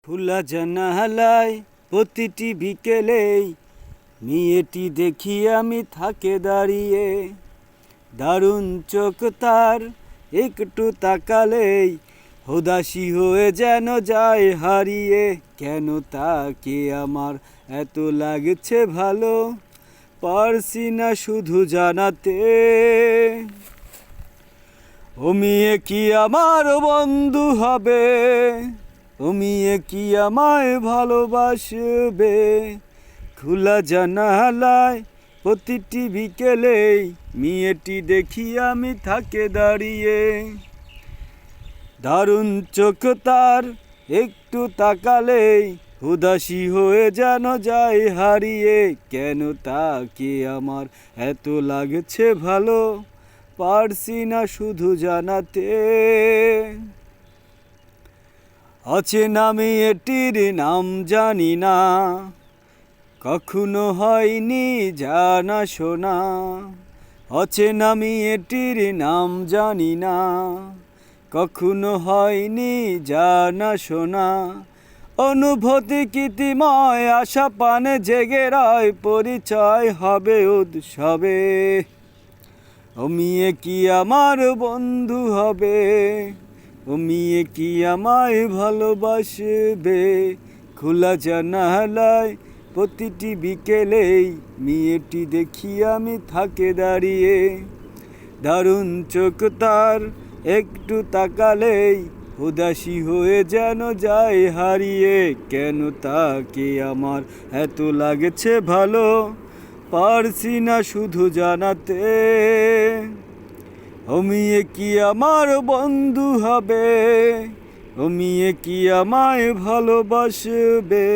খোলা জানালায় প্রতিটি বিকেলেই মেয়েটি দেখি আমি থাকে দাঁড়িয়ে। দারুণ চোখ তার, একটু তাকালেই উদাসী হয়ে যেন যায় হারিয়ে। কেন তাকে আমার এত লাগছে ভালো, পারছি না শুধু জানাতে। ও মেয়ে কি আমার বন্ধু হবে, ও মেয়ে কি আমায় ভালোবাসবে। খোলা জানালায় প্রতিটি বিকেলেই মেয়েটি দেখি আমি থাকে দাঁড়িয়ে। দারুণ চোখ তার, একটু তাকালেই উদাসী হয়ে যেন যায় হারিয়ে। কেন তাকে আমার এত লাগছে ভালো, পারছি না শুধু জানাতে। অচেনা মেয়েটির নাম জানি না, কখনো হয়নি জানা শোনা। অচেনা মেয়েটির নাম জানি না, কখনো হয়নি জানা শোনা। অনুভূতি কীর্তিময়, আশা পানে জেগে রয়, পরিচয় হবে উৎসবে। ও মেয়ে কি আমার বন্ধু হবে, ও মেয়ে কি আমায় ভালোবাসবে। খোলা জানালায় প্রতিটি বিকেলেই মেয়েটি দেখি আমি থাকে দাঁড়িয়ে। দারুণ চোখ তার, একটু তাকালেই উদাসী হয়ে যেন যায় হারিয়ে। কেন তাকে আমার এত লাগছে ভালো, পারছি না শুধু জানাতে। ও মেয়ে কি আমার বন্ধু হবে, ও মেয়ে কি আমায় ভালোবাসবে।